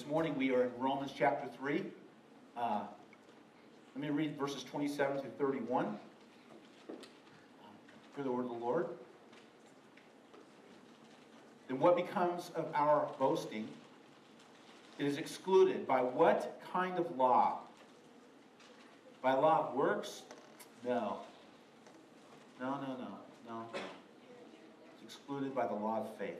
morning we are in Romans chapter 3. Let me read verses 27 through 31. Hear the word of the Lord. Then what becomes of our boasting? It is excluded. By what kind of law? By law of works? No. No. It's excluded by the law of faith.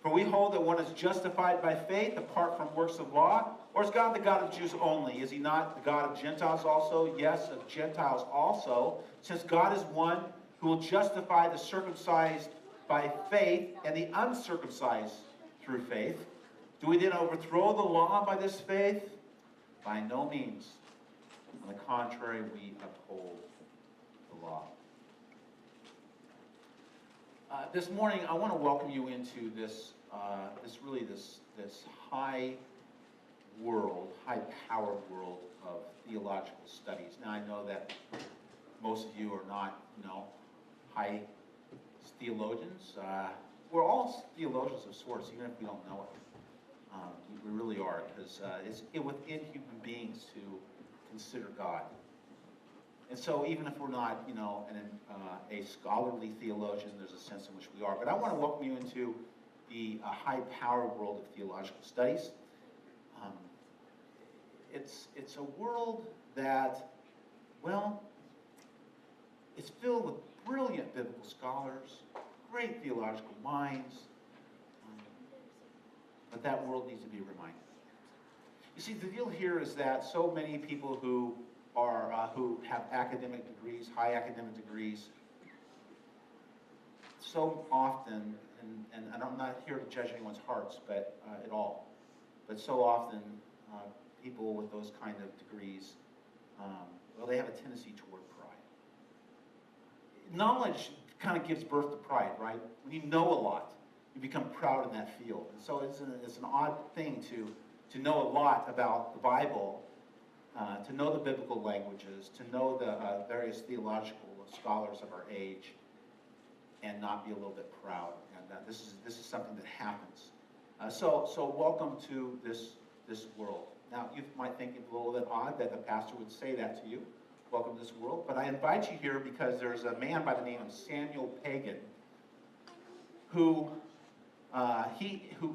For we hold that one is justified by faith apart from works of law. Or is God the God of Jews only? Is he not the God of Gentiles also? Yes, of Gentiles also. Since God is one who will justify the circumcised by faith and the uncircumcised through faith. Do we then overthrow the law by this faith? By no means. On the contrary, we uphold the law. This morning, I want to welcome you into this high world, high-powered world of theological studies. Now, I know that most of you are not, high theologians. We're all theologians of sorts, even if we don't know it. We really are, because it's within human beings to consider God. And so even if we're not, a scholarly theologian, there's a sense in which we are. But I want to welcome you into the high-powered world of theological studies. It's a world that, it's filled with brilliant biblical scholars, great theological minds, but that world needs to be reminded. You see, the deal here is that so many people who have academic degrees, high academic degrees, so often, and I'm not here to judge anyone's hearts, but at all, but so often people with those kind of degrees, they have a tendency toward pride. Knowledge kind of gives birth to pride, right? When you know a lot, you become proud in that field. And so it's an odd thing to know a lot about the Bible, to know the biblical languages, to know the various theological scholars of our age, and not be a little bit proud. And this is something that happens. So welcome to this world. Now, you might think it's a little bit odd that the pastor would say that to you. Welcome to this world. But I invite you here because there's a man by the name of Samuel Pagan who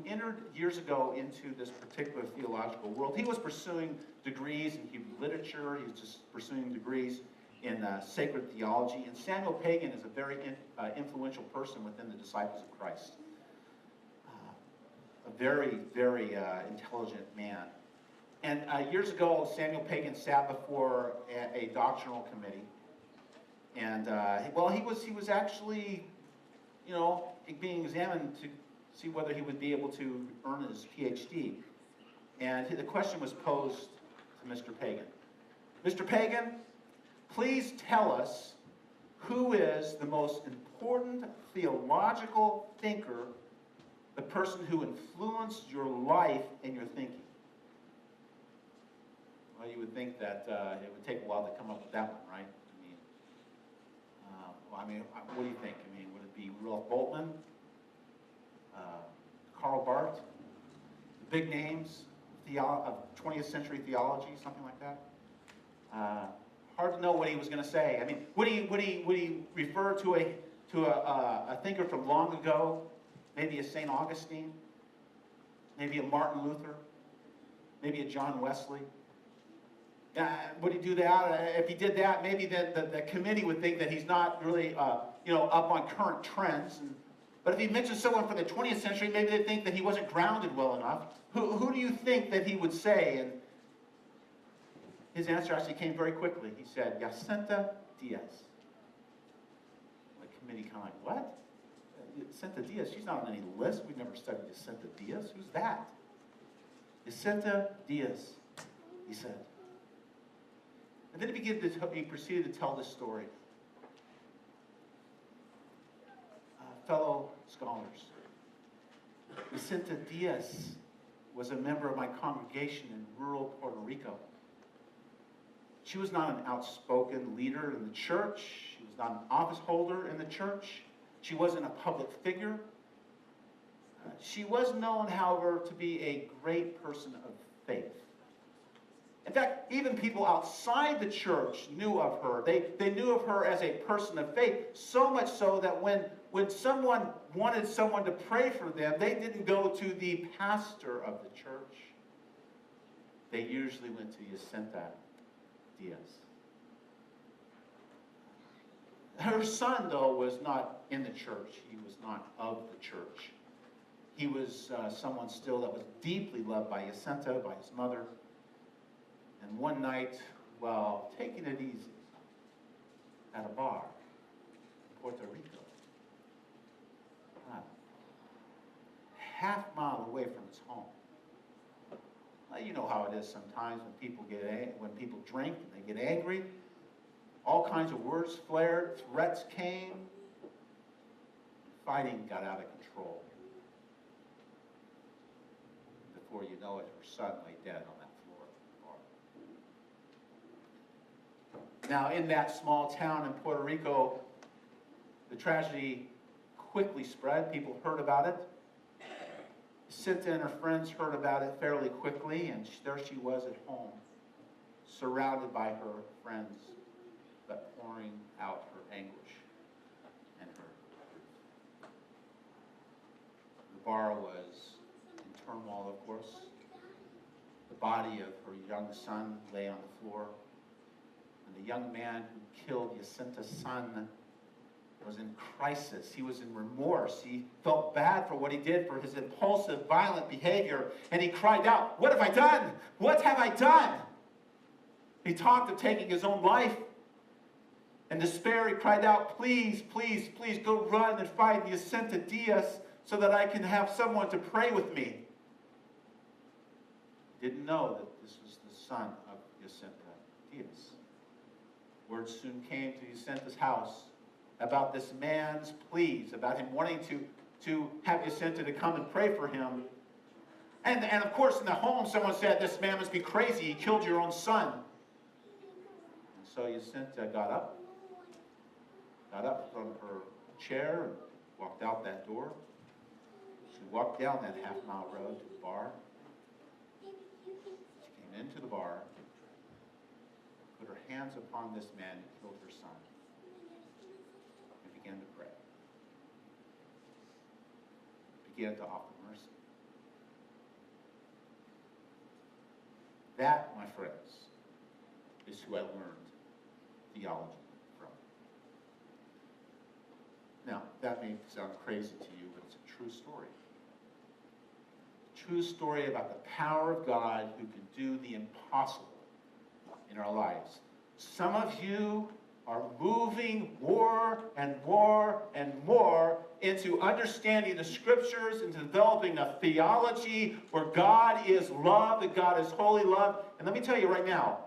entered years ago into this particular theological world. He was pursuing degrees in Hebrew literature. He was just pursuing degrees in sacred theology. And Samuel Pagan is a very influential person within the disciples of Christ. A very, very intelligent man. And years ago, Samuel Pagan sat before a doctrinal committee. And, he was actually, being examined to see whether he would be able to earn his PhD. And the question was posed to Mr. Pagan. Mr. Pagan, please tell us who is the most important theological thinker, the person who influenced your life and your thinking. Well, you would think that it would take a while to come up with that one, right? What do you think? Would it be Rudolf Bultmann? Karl Barth? The big names of 20th century theology, something like that? Hard to know what he was going to say. Would he refer to a thinker from long ago? Maybe a St. Augustine? Maybe a Martin Luther? Maybe a John Wesley? Would he do that? If he did that, maybe the committee would think that he's not really up on current trends. But if he mentions someone from the 20th century, maybe they think that he wasn't grounded well enough. Who do you think that he would say? And his answer actually came very quickly. He said, Jacinta Diaz. The committee kind of like, what? Jacinta Diaz? She's not on any list. We've never studied Jacinta Diaz. Who's that? Jacinta Diaz, he said. And then he proceeded to tell this story. Fellow scholars, Jacinta Diaz was a member of my congregation in rural Puerto Rico. She was not an outspoken leader in the church. She was not an office holder in the church. She wasn't a public figure. She was known, however, to be a great person of faith. In fact, even people outside the church knew of her. They knew of her as a person of faith, so much so that when someone wanted someone to pray for them, they didn't go to the pastor of the church. They usually went to Jacinta Diaz. Her son, though, was not in the church. He was not of the church. He was someone still that was deeply loved by Jacinta, by his mother. And one night, while taking it easy at a bar in Puerto Rico, half-mile away from his home. Well, you know how it is sometimes when people drink and they get angry. All kinds of words flared, threats came, fighting got out of control. Before you know it, her son lay dead on that floor of the bar. Now, in that small town in Puerto Rico, the tragedy quickly spread. People heard about it. Jacinta and her friends heard about it fairly quickly, and there she was at home, surrounded by her friends, but pouring out her anguish and her grief. The bar was in turmoil, of course. The body of her young son lay on the floor, and the young man who killed Jacinta's son was in crisis. He was in remorse. He felt bad for what he did, for his impulsive, violent behavior, and he cried out, "What have I done? What have I done?" He talked of taking his own life. In despair, he cried out, "Please, please, please go run and find Jacinta Diaz so that I can have someone to pray with me." He didn't know that this was the son of Jacinta Diaz. Word soon came to Jacinta's house about this man's pleas, about him wanting to have Jacinta to come and pray for him. And of course, in the home, someone said, "This man must be crazy. He killed your own son." And so Jacinta got up from her chair and walked out that door. She walked down that half-mile road to the bar. She came into the bar, put her hands upon this man who killed her son, and began to pray. Began to offer mercy. That, my friends, is who I learned theology from. Now, that may sound crazy to you, but it's a true story. A true story about the power of God who can do the impossible in our lives. Some of you are moving more and more and more into understanding the scriptures, into developing a theology where God is love, that God is holy love. And let me tell you right now,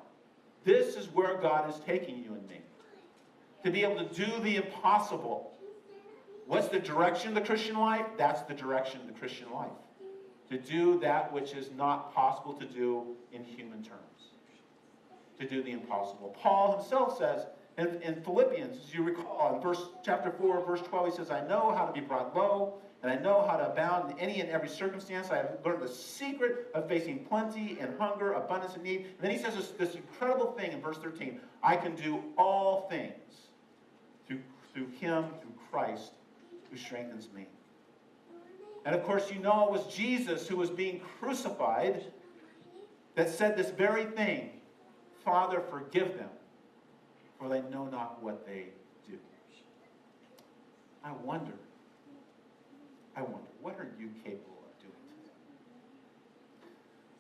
this is where God is taking you and me. To be able to do the impossible. What's the direction of the Christian life? That's the direction of the Christian life. To do that which is not possible to do in human terms. To do the impossible. Paul himself says in Philippians, as you recall, in chapter 4, verse 12, he says, "I know how to be brought low, and I know how to abound in any and every circumstance. I have learned the secret of facing plenty and hunger, abundance and need." And then he says this incredible thing in verse 13, "I can do all things through him, through Christ, who strengthens me." And of course, you know it was Jesus who was being crucified that said this very thing, "Father, forgive them, for they know not what they do." I wonder, what are you capable of doing today?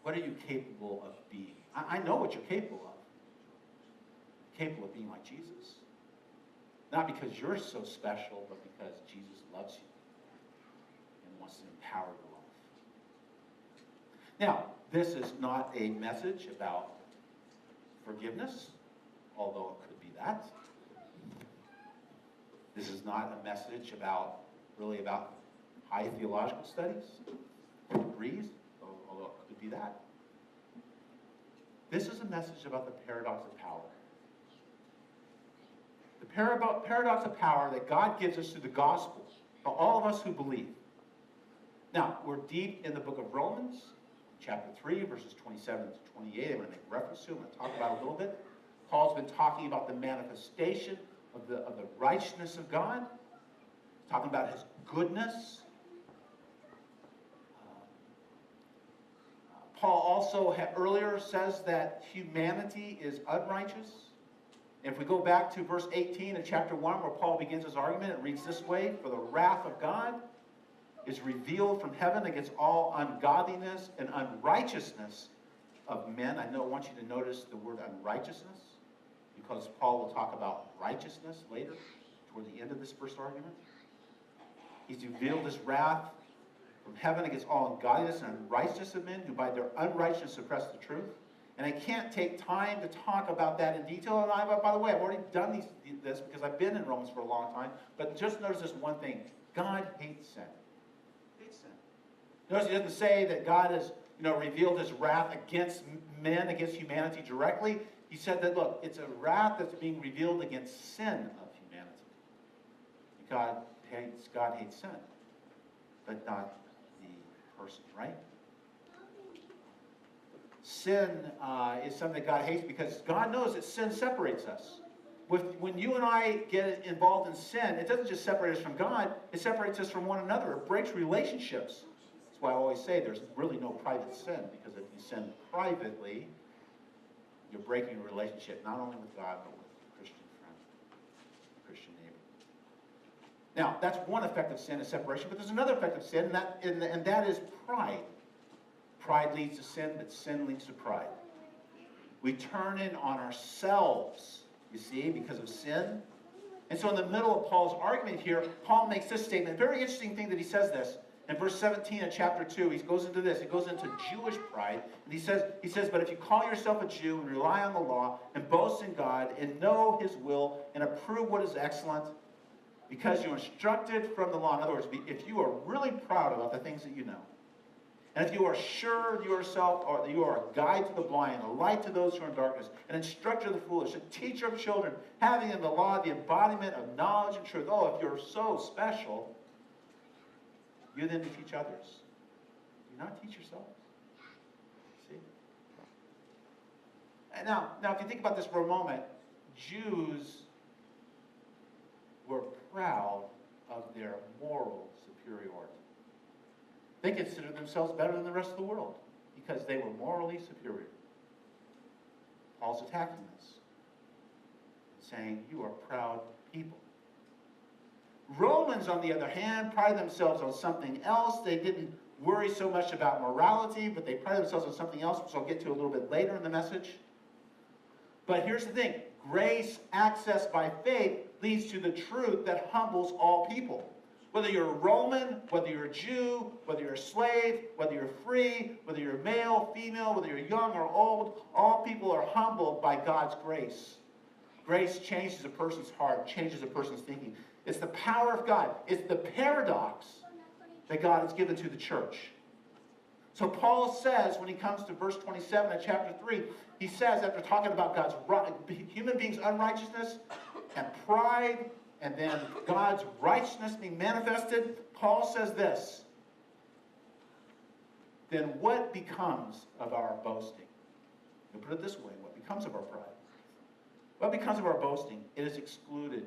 What are you capable of being? I know what you're capable of. You're capable of being like Jesus. Not because you're so special, but because Jesus loves you and wants to empower your life. Now, this is not a message about forgiveness, although it could be that. This is not a message about high theological studies or degrees, although it could be that. This is a message about the paradox of power. The paradox of power that God gives us through the gospel, for all of us who believe. Now, we're deep in the book of Romans, chapter 3, verses 27 to 28. I'm going to make reference to it. I'm going to talk about it a little bit. Paul's been talking about the manifestation of the righteousness of God. He's talking about his goodness. Paul also earlier says that humanity is unrighteous. If we go back to verse 18 in chapter 1, where Paul begins his argument, it reads this way: "For the wrath of God is revealed from heaven against all ungodliness and unrighteousness of men." I want you to notice the word unrighteousness, because Paul will talk about righteousness later, toward the end of this first argument. He's revealed his wrath from heaven against all ungodliness and unrighteousness of men, who by their unrighteousness suppress the truth. And I can't take time to talk about that in detail. And by the way, I've already done this because I've been in Romans for a long time. But just notice this one thing: God hates sin. He hates sin. Notice he doesn't say that God has revealed his wrath against men, against humanity directly. He said that, look, it's a wrath that's being revealed against sin of humanity. God hates sin, but not the person, right? Sin is something that God hates because God knows that sin separates us. When you and I get involved in sin, it doesn't just separate us from God, it separates us from one another. It breaks relationships. That's why I always say there's really no private sin, because if you sin privately, you're breaking a relationship, not only with God, but with a Christian friend, a Christian neighbor. Now, that's one effect of sin, is separation, but there's another effect of sin, and that is pride. Pride leads to sin, but sin leads to pride. We turn in on ourselves, you see, because of sin. And so in the middle of Paul's argument here, Paul makes this statement. A very interesting thing that he says this. In verse 17 of chapter 2, he goes into this. He goes into Jewish pride. And he says, "But if you call yourself a Jew and rely on the law and boast in God and know his will and approve what is excellent, because you're instructed from the law." In other words, if you are really proud about the things that you know, and if you are sure yourself, or that you are a guide to the blind, a light to those who are in darkness, an instructor of the foolish, a teacher of children, having in the law the embodiment of knowledge and truth. Oh, if you're so special, you then to teach others. Do not teach yourselves. See? And now, if you think about this for a moment, Jews were proud of their moral superiority. They considered themselves better than the rest of the world because they were morally superior. Paul's attacking this, saying, you are proud people. Romans, on the other hand, prided themselves on something else. They didn't worry so much about morality, but they prided themselves on something else, which I'll get to a little bit later in the message. But here's the thing. Grace accessed by faith leads to the truth that humbles all people. Whether you're a Roman, whether you're a Jew, whether you're a slave, whether you're free, whether you're male, female, whether you're young or old, all people are humbled by God's grace. Grace changes a person's heart, changes a person's thinking. It's the power of God. It's the paradox that God has given to the church. So Paul says, when he comes to verse 27 of chapter 3, he says, after talking about human beings' unrighteousness and pride, and then God's righteousness being manifested, Paul says this: then what becomes of our boasting? We'll put it this way: what becomes of our pride? What becomes of our boasting? It is excluded.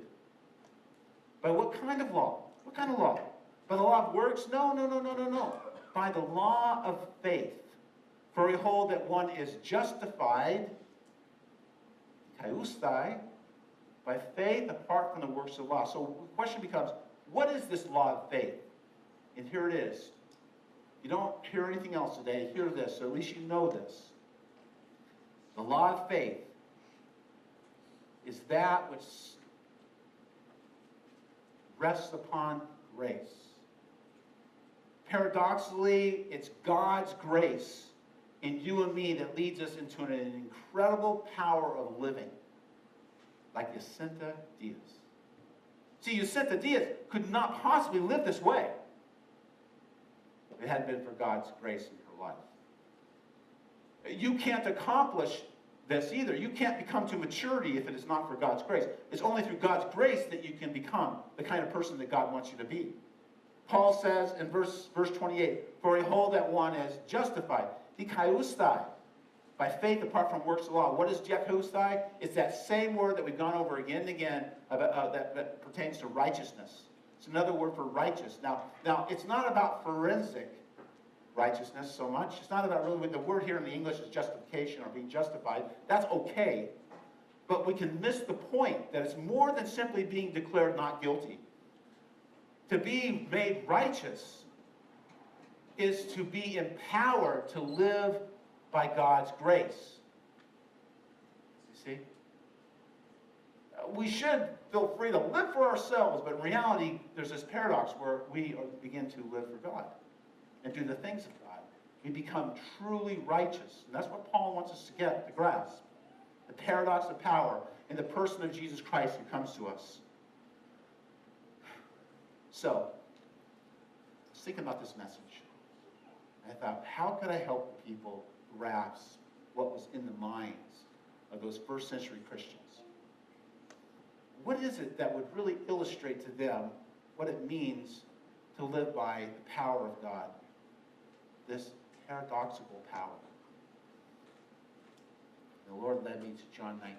By what kind of law? What kind of law? By the law of works? No. By the law of faith. For we hold that one is justified, kaiustai, by faith apart from the works of law. So the question becomes, what is this law of faith? And here it is. You don't hear anything else today. Hear this, so at least you know this. The law of faith is that which rests upon grace. Paradoxically, it's God's grace in you and me that leads us into an incredible power of living, like Jacinta Diaz. See, Jacinta Diaz could not possibly live this way if it hadn't been for God's grace in her life. You can't accomplish this either. You can't become to maturity if it is not for God's grace. It's only through God's grace that you can become the kind of person that God wants you to be. Paul says in verse 28, for we hold that one is justified, dikaioustai, by faith apart from works of law. What is dikaioustai? It's that same word that we've gone over again and again that pertains to righteousness. It's another word for righteous. Now, it's not about forensic righteousness so much. It's not about really, the word here in the English is justification or being justified. That's okay. But we can miss the point that it's more than simply being declared not guilty. To be made righteous is to be empowered to live by God's grace. You see? We should feel free to live for ourselves, but in reality, there's this paradox where we begin to live for God and do the things of God. We become truly righteous. And that's what Paul wants us to grasp. The paradox of power in the person of Jesus Christ who comes to us. So, I was thinking about this message. I thought, how could I help the people grasp what was in the minds of those first century Christians? What is it that would really illustrate to them what it means to live by the power of God? This paradoxical power. The Lord led me to John 19.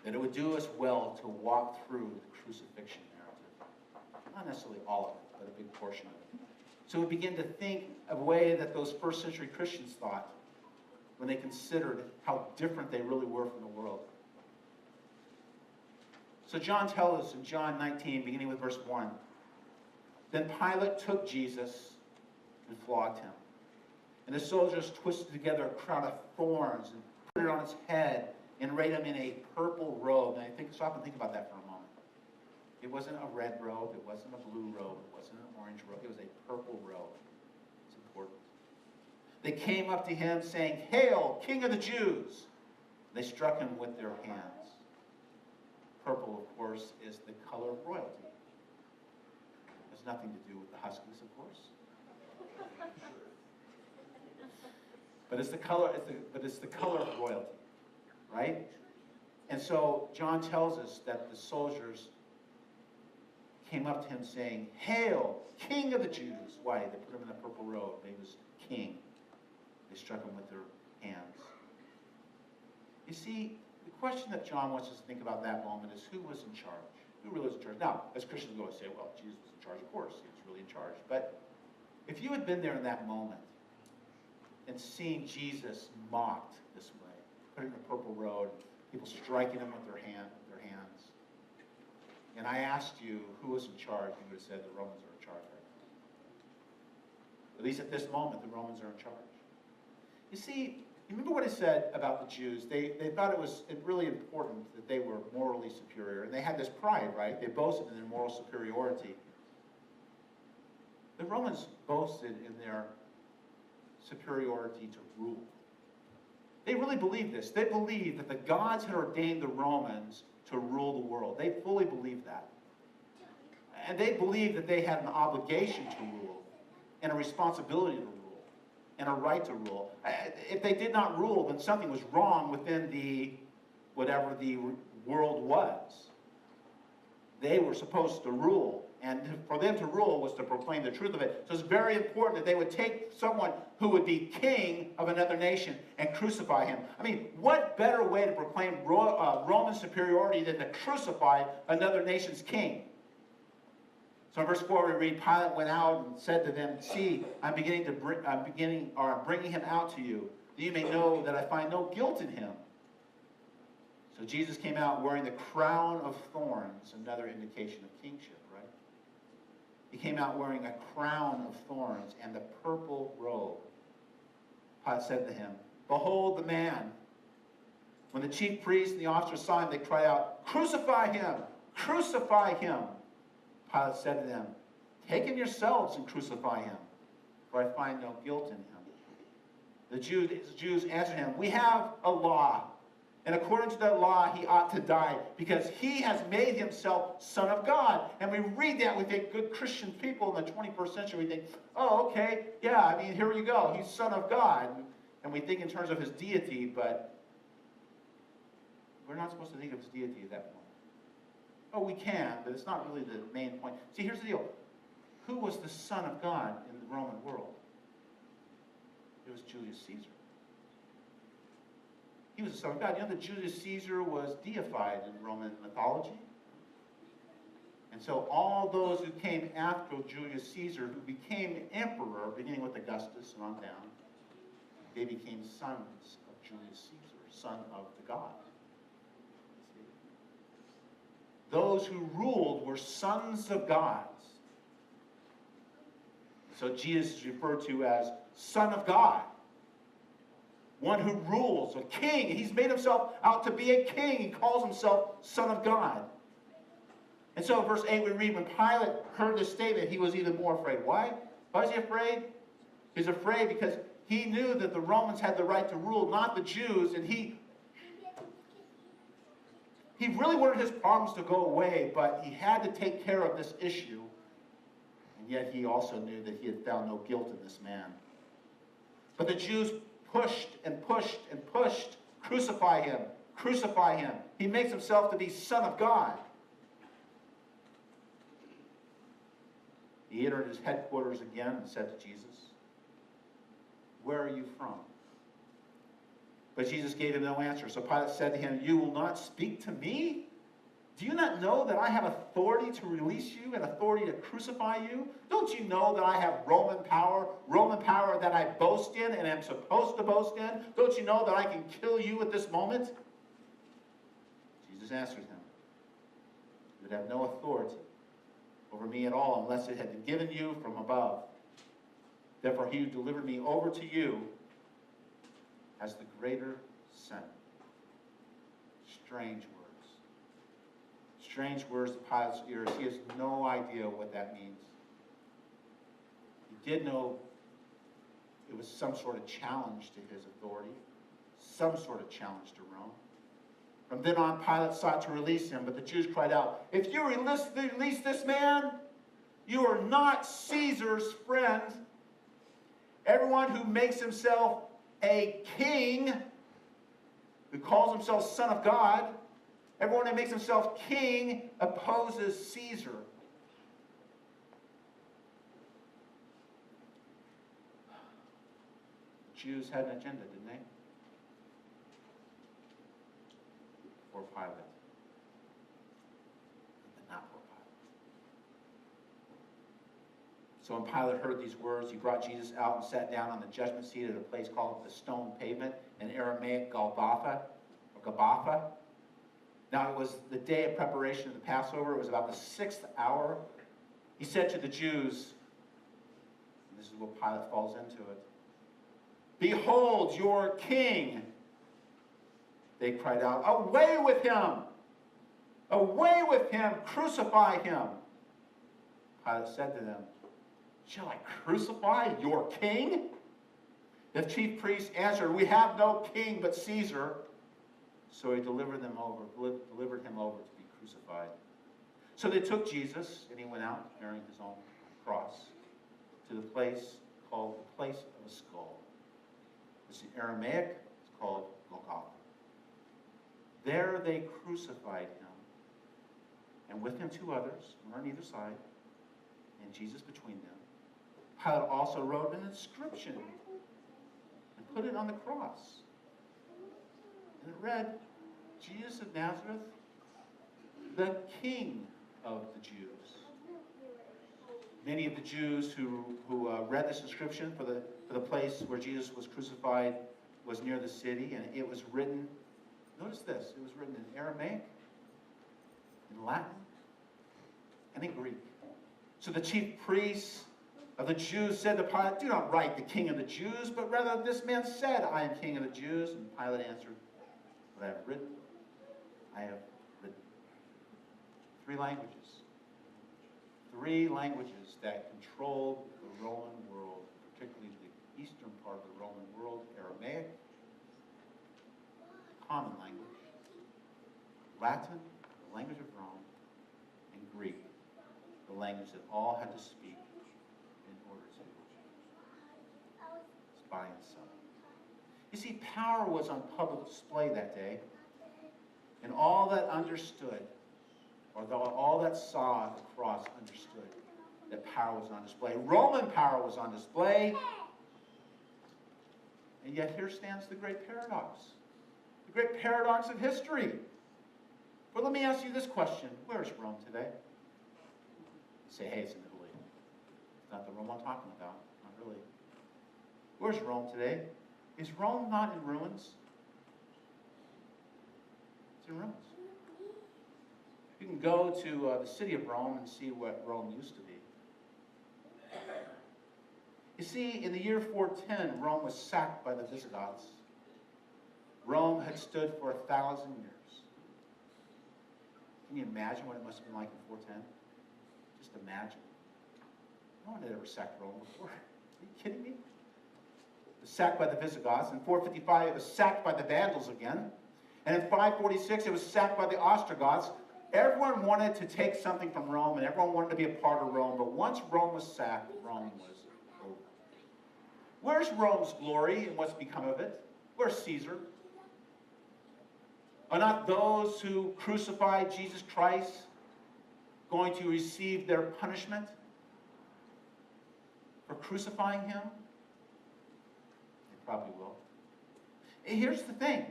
That it would do us well to walk through the crucifixion narrative. Not necessarily all of it, but a big portion of it. So we begin to think of a way that those first century Christians thought when they considered how different they really were from the world. So John tells us in John 19, beginning with verse 1, then Pilate took Jesus and flogged him. And the soldiers twisted together a crown of thorns and put it on his head and arrayed him in a purple robe. And stop and think about that for a moment. It wasn't a red robe. It wasn't a blue robe. It wasn't an orange robe. It was a purple robe. It's important. They came up to him saying, "Hail, King of the Jews!" They struck him with their hands. Purple, of course, is the color of royalty. It has nothing to do with the Huskies, of course. But it's the color of royalty, right? And so John tells us that the soldiers came up to him saying, "Hail, King of the Jews!" Why? They put him in a purple robe. He was king. They struck him with their hands. You see, the question that John wants us to think about that moment is who was in charge? Who really was in charge? Now, as Christians we always say, well, Jesus was in charge, of course. He was really in charge. But if you had been there in that moment and seen Jesus mocked this way, put in a purple robe, people striking him with their hands, and I asked you who was in charge, you would have said the Romans are in charge right now. At least at this moment, the Romans are in charge. You see, you remember what I said about the Jews? They thought it was really important that they were morally superior, and they had this pride, right? They boasted in their moral superiority. The Romans boasted in their superiority to rule. They really believed this. They believed that the gods had ordained the Romans to rule the world. They fully believed that. And they believed that they had an obligation to rule and a responsibility to rule and a right to rule. If they did not rule, then something was wrong within whatever the world was. They were supposed to rule. And for them to rule was to proclaim the truth of it. So it's very important that they would take someone who would be king of another nation and crucify him. I mean, what better way to proclaim Roman superiority than to crucify another nation's king? So in verse 4 we read, Pilate went out and said to them, "See, I'm bringing him out to you, that you may know that I find no guilt in him." So Jesus came out wearing the crown of thorns, another indication of kingship, right? He came out wearing a crown of thorns and the purple robe. Pilate said to him, "Behold the man." When the chief priests and the officers saw him, they cried out, "Crucify him! Crucify him!" Pilate said to them, "Take him yourselves and crucify him, for I find no guilt in him." The Jews answered him, "We have a law, and according to that law he ought to die, because he has made himself Son of God." And we read that, we think, good Christian people in the 21st century, we think, oh, okay, yeah, I mean, here you go, he's Son of God. And we think in terms of his deity, but we're not supposed to think of his deity at that point. Oh, we can, but it's not really the main point. See, here's the deal. Who was the Son of God in the Roman world? It was Julius Caesar. He was the Son of God. You know that Julius Caesar was deified in Roman mythology? And so all those who came after Julius Caesar, who became emperor, beginning with Augustus and on down, they became sons of Julius Caesar, son of the god. Those who ruled were sons of gods. So Jesus is referred to as Son of God. One who rules, a king. He's made himself out to be a king. He calls himself Son of God. And so in verse 8 we read, when Pilate heard this statement, he was even more afraid. Why? Why was he afraid? He was afraid because he knew that the Romans had the right to rule, not the Jews, and he really wanted his problems to go away, but he had to take care of this issue. And yet he also knew that he had found no guilt in this man. But the Jews pushed and pushed and pushed. Crucify him. Crucify him. He makes himself to be Son of God. He entered his headquarters again and said to Jesus, "Where are you from?" But Jesus gave him no answer. So Pilate said to him, "You will not speak to me? Do you not know that I have authority to release you and authority to crucify you? Don't you know that I have Roman power that I boast in and am supposed to boast in? Don't you know that I can kill you at this moment?" Jesus answered him, "You would have no authority over me at all unless it had been given you from above. Therefore he who delivered me over to you has the greater sin." Strange words. Strange words to Pilate's ears. He has no idea what that means. He did know it was some sort of challenge to his authority, some sort of challenge to Rome. From then on, Pilate sought to release him, but the Jews cried out, "If you release this man, you are not Caesar's friend. Everyone who makes himself a king, who calls himself Son of God, everyone who makes himself king opposes Caesar." The Jews had an agenda, didn't they? For Pilate. But not for Pilate. So when Pilate heard these words, he brought Jesus out and sat down on the judgment seat at a place called the Stone Pavement, in Aramaic Golgotha, or Gabbatha. Now it was the day of preparation of the Passover. It was about the 6th hour. He said to the Jews, and this is where Pilate falls into it, "Behold your king." They cried out, "Away with him! Away with him! Crucify him!" Pilate said to them, "Shall I crucify your king?" The chief priests answered, "We have no king but Caesar." So he delivered him over to be crucified. So they took Jesus, and he went out bearing his own cross to the place called the place of a skull. It's in Aramaic, it's called Golgotha. There they crucified him, and with him 2 others, one on either side, and Jesus between them. Pilate also wrote an inscription and put it on the cross. And it read, "Jesus of Nazareth, the King of the Jews." Many of the Jews who read this inscription for the place where Jesus was crucified was near the city, and it was written, notice this, it was written in Aramaic, in Latin, and in Greek. So the chief priests of the Jews said to Pilate, "Do not write the King of the Jews, but rather this man said, 'I am King of the Jews.'" And Pilate answered, "What I have written, I have written." 3 languages. 3 languages that controlled the Roman world, particularly the eastern part of the Roman world: Aramaic, common language; Latin, the language of Rome; and Greek, the language that all had to speak in order to spy and sell. You see, power was on public display that day, and all that understood Although all that saw the cross understood that power was on display. Roman power was on display. And yet here stands the great paradox. The great paradox of history. But let me ask you this question. Where is Rome today? You say, hey, it's in Italy. It's not the Rome I'm talking about. Not really. Where's Rome today? Is Rome not in ruins? It's in ruins. You can go to the city of Rome and see what Rome used to be. You see, in the year 410, Rome was sacked by the Visigoths. Rome had stood for 1,000 years. Can you imagine what it must have been like in 410? Just imagine. No one had ever sacked Rome before. Are you kidding me? It was sacked by the Visigoths. In 455, it was sacked by the Vandals again. And in 546, it was sacked by the Ostrogoths. Everyone wanted to take something from Rome, and everyone wanted to be a part of Rome. But once Rome was sacked, Rome was over. Where's Rome's glory and what's become of it? Where's Caesar? Are not those who crucified Jesus Christ going to receive their punishment for crucifying him? They probably will. And here's the thing.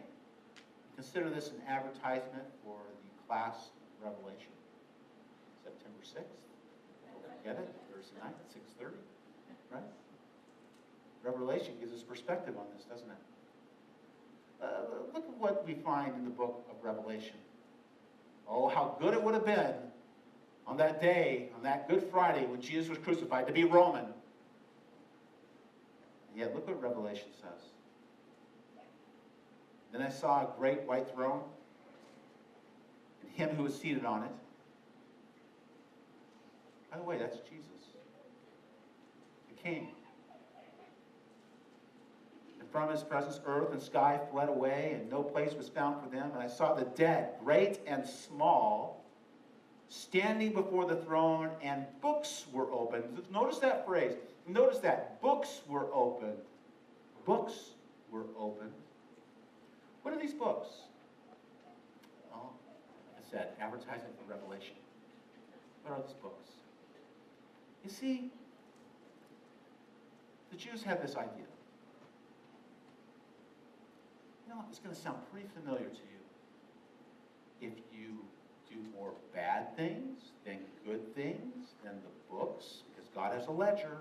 Consider this an advertisement for the class of Revelation. September 6th. Don't forget it. Thursday night at 6:30. Right? Revelation gives us perspective on this, doesn't it? Look at what we find in the book of Revelation. Oh, how good it would have been on that day, on that Good Friday when Jesus was crucified, to be Roman. And yet, look what Revelation says. Then I saw a great white throne, and him who was seated on it. By the way, that's Jesus, the King. And from his presence, earth and sky fled away, and no place was found for them. And I saw the dead, great and small, standing before the throne, and books were opened. Notice that phrase. Notice that. Books were opened. Books were opened. What are these books? Well, like I said, advertising for Revelation. What are these books? You see, the Jews had this idea. You know, it's going to sound pretty familiar to you. If you do more bad things than good things, then the books, because God has a ledger,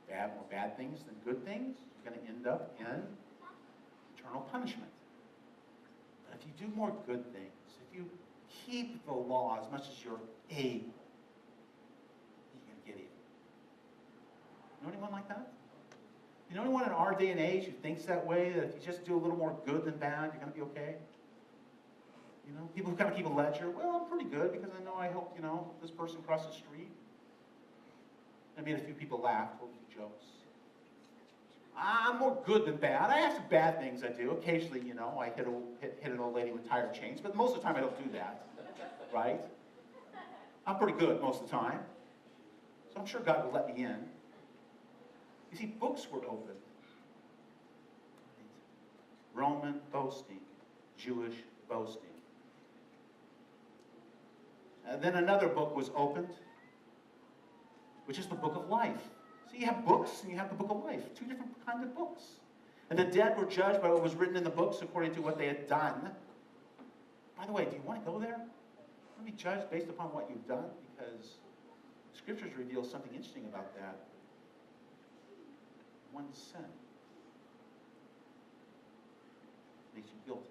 more bad things than good things, you're going to end up in eternal punishment. But if you do more good things, if you keep the law as much as you're able, you're going to get even. You know anyone like that? You know anyone in our day and age who thinks that way, that if you just do a little more good than bad, you're going to be okay? You know, people who kind of keep a ledger. Well, I'm pretty good because I know I helped, this person cross the street. I made a few people laugh, told a few jokes. I'm more good than bad. I have some bad things I do. Occasionally, I hit an old lady with tire chains, but most of the time I don't do that, right? I'm pretty good most of the time. So I'm sure God will let me in. You see, books were opened. Roman boasting, Jewish boasting. Then another book was opened, which is the book of life. So you have books and you have the book of life, two different kinds of books. And the dead were judged by what was written in the books according to what they had done. By the way, do you want to go there? You want to be judged based upon what you've done? Because the scriptures reveal something interesting about that. One sin makes you guilty.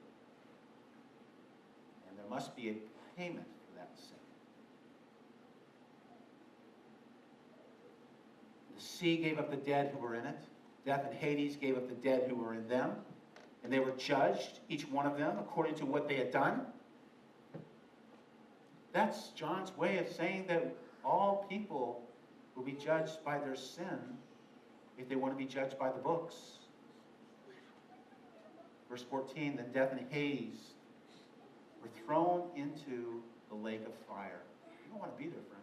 And there must be a payment for that sin. The sea gave up the dead who were in it. Death and Hades gave up the dead who were in them. And they were judged, each one of them, according to what they had done. That's John's way of saying that all people will be judged by their sin if they want to be judged by the books. Verse 14, then death and Hades were thrown into the lake of fire. You don't want to be there, friends.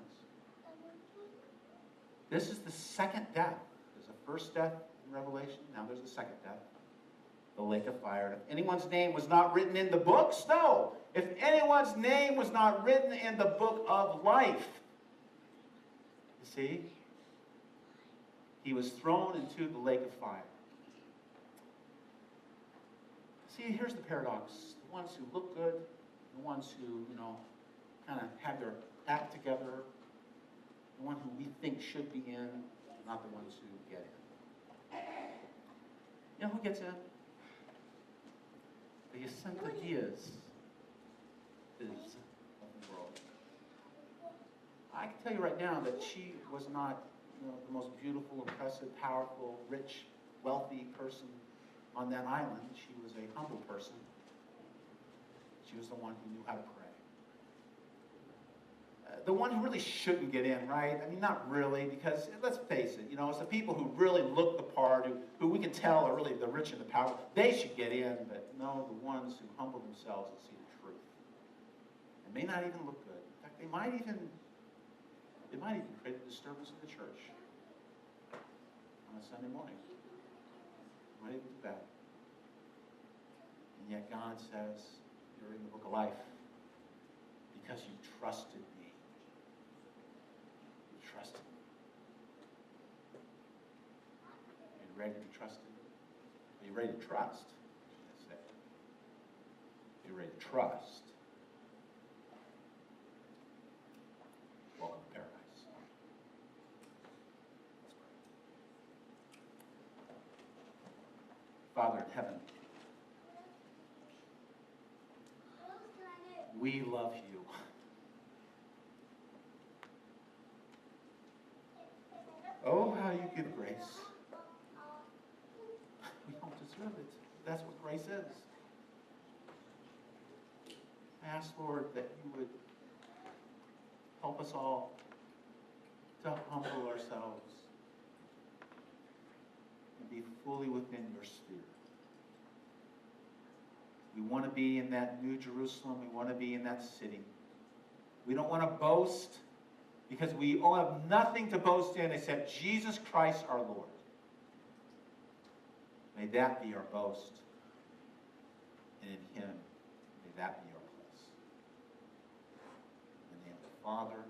This is the second death. There's a first death in Revelation. Now there's a second death. the lake of fire. If anyone's name was not written in the books, no. If anyone's name was not written in the book of life, you see, he was thrown into the lake of fire. See, here's the paradox. The ones who look good, the ones who, kind of have their act together, the one who we think should be in, not the ones who get in. You know who gets in? The Jacinta Diaz is of the world. I can tell you right now that she was not the most beautiful, impressive, powerful, rich, wealthy person on that island. She was a humble person. She was the one who knew how to pray. The one who really shouldn't get in, right? I mean, not really, because let's face it, it's the people who really look the part, who we can tell are really the rich and the powerful. They should get in, but no, the ones who humble themselves and see the truth. It may not even look good. In fact, they might even create a disturbance in the church on a Sunday morning. It might even do that. And yet God says, you're in the book of life because you trusted me. You trusted me. Are you ready to be trusted? Are you ready to trust? Are you ready to trust? Welcome to paradise. Let's pray. Father in heaven, we love you. Oh, how you give grace. We don't deserve it. That's what grace is. I ask, Lord, that you would help us all to humble ourselves and be fully within your sphere. We want to be in that New Jerusalem. We want to be in that city. We don't want to boast because we all have nothing to boast in except Jesus Christ our Lord. May that be our boast. And in him, may that be our place. In the name of the Father,